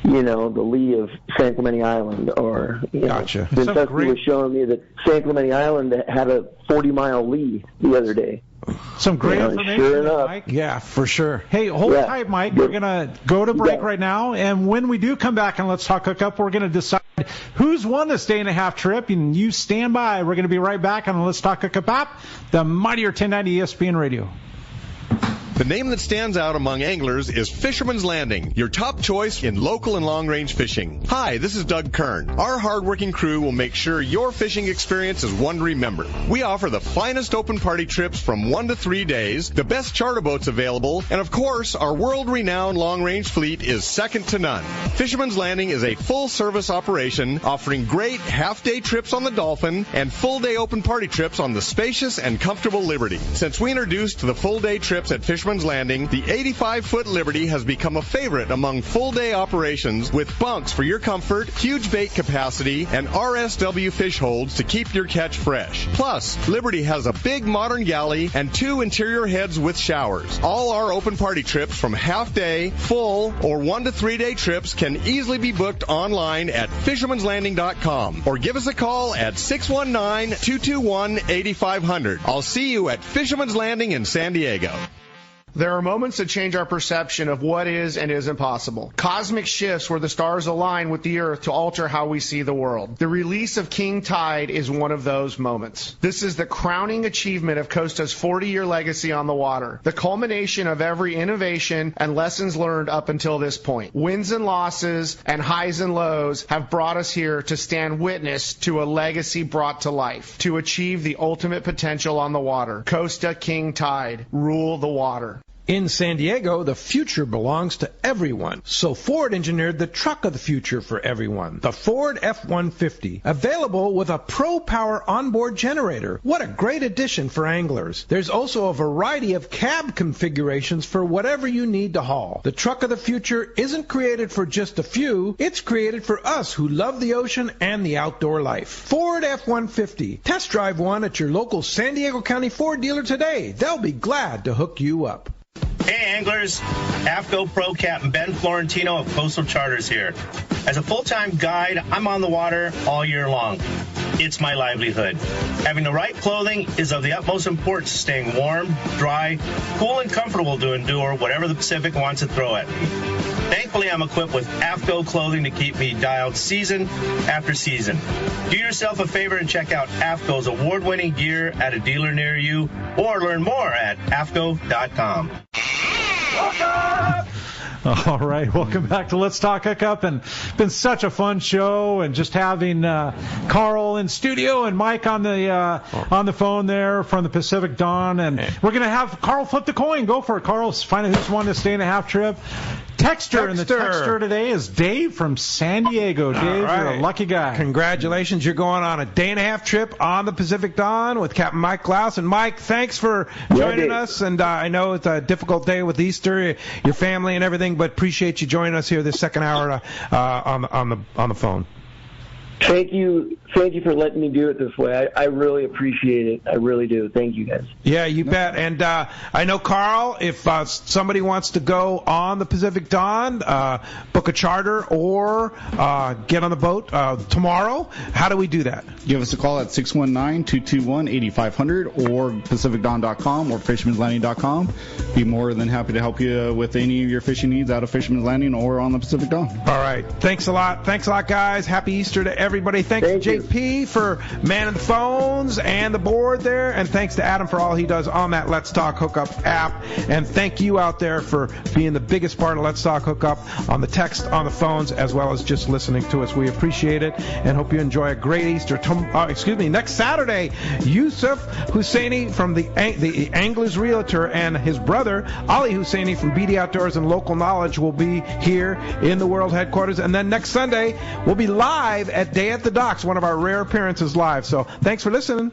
the lee of San Clemente Island or. Gotcha. Vintusky was showing me that San Clemente Island had a 40-mile lee the other day. Some great information, sure enough. Mike. Yeah, for sure. Hey, hold tight, Mike. We're going to go to break right now, and when we do come back on Let's Talk Hookup, we're going to decide who's won this day-and-a-half trip, and you stand by. We're going to be right back on the Let's Talk Hookup app, the mightier 1090 ESPN Radio. The name that stands out among anglers is Fisherman's Landing, your top choice in local and long-range fishing. Hi, this is Doug Kern. Our hard-working crew will make sure your fishing experience is one to remember. We offer the finest open party trips from 1 to 3 days, the best charter boats available, and of course, our world-renowned long-range fleet is second to none. Fisherman's Landing is a full-service operation offering great half-day trips on the Dolphin and full-day open party trips on the spacious and comfortable Liberty. Since we introduced the full-day trips at Fisherman's Landing, the 85-foot Liberty has become a favorite among full-day operations with bunks for your comfort, huge bait capacity, and RSW fish holds to keep your catch fresh. Plus, Liberty has a big modern galley and 2 interior heads with showers. All our open party trips from half-day, full, or 1 to 3 day trips can easily be booked online at fishermanslanding.com or give us a call at 619-221-8500. I'll see you at Fisherman's Landing in San Diego. There are moments that change our perception of what is and isn't possible. Cosmic shifts where the stars align with the Earth to alter how we see the world. The release of King Tide is one of those moments. This is the crowning achievement of Costa's 40-year legacy on the water, the culmination of every innovation and lessons learned up until this point. Wins and losses and highs and lows have brought us here to stand witness to a legacy brought to life, to achieve the ultimate potential on the water. Costa King Tide, rule the water. In San Diego, the future belongs to everyone. So Ford engineered the truck of the future for everyone, the Ford F-150, available with a Pro Power onboard generator. What a great addition for anglers. There's also a variety of cab configurations for whatever you need to haul. The truck of the future isn't created for just a few. It's created for us who love the ocean and the outdoor life. Ford F-150. Test drive one at your local San Diego County Ford dealer today. They'll be glad to hook you up. Hey anglers, AFCO Pro Captain Ben Florentino of Coastal Charters here. As a full-time guide, I'm on the water all year long. It's my livelihood. Having the right clothing is of the utmost importance to staying warm, dry, cool, and comfortable to endure whatever the Pacific wants to throw at me. Thankfully, I'm equipped with AFCO clothing to keep me dialed season after season. Do yourself a favor and check out AFCO's award-winning gear at a dealer near you, or learn more at AFCO.com. All right, welcome back to Let's Talk Hookup, and been such a fun show, and just having Carl in studio and Mike on the phone there from the Pacific Dawn, and we're gonna have Carl flip the coin. Go for it, Carl. Find out who's won this day-and-a-half trip. Texter, and the texter today is Dave from San Diego. Dave, you're a lucky guy. Congratulations. You're going on a day-and-a-half trip on the Pacific Dawn with Captain Mike Klaus. And, Mike, thanks for joining us. And I know it's a difficult day with Easter, your family and everything, but appreciate you joining us here this second hour on the phone. Thank you for letting me do it this way. I really appreciate it. I really do. Thank you, guys. Yeah, you bet. And I know, Carl, if somebody wants to go on the Pacific Dawn, book a charter, or get on the boat tomorrow, how do we do that? Give us a call at 619-221-8500 or PacificDawn.com or Fisherman'sLanding.com. Be more than happy to help you with any of your fishing needs out of Fisherman's Landing or on the Pacific Dawn. All right. Thanks a lot. Thanks a lot, guys. Happy Easter to everybody. Thanks to JP for manning the phones and the board there. And thanks to Adam for all he does on that Let's Talk Hookup app. And thank you out there for being the biggest part of Let's Talk Hookup on the text, on the phones, as well as just listening to us. We appreciate it and hope you enjoy a great Easter. Next Saturday, Yusuf Husseini from the Anglers Realtor and his brother, Ali Husseini from BD Outdoors and Local Knowledge will be here in the world headquarters. And then next Sunday, we'll be live at Day at the Docks, one of our rare appearances live. So thanks for listening.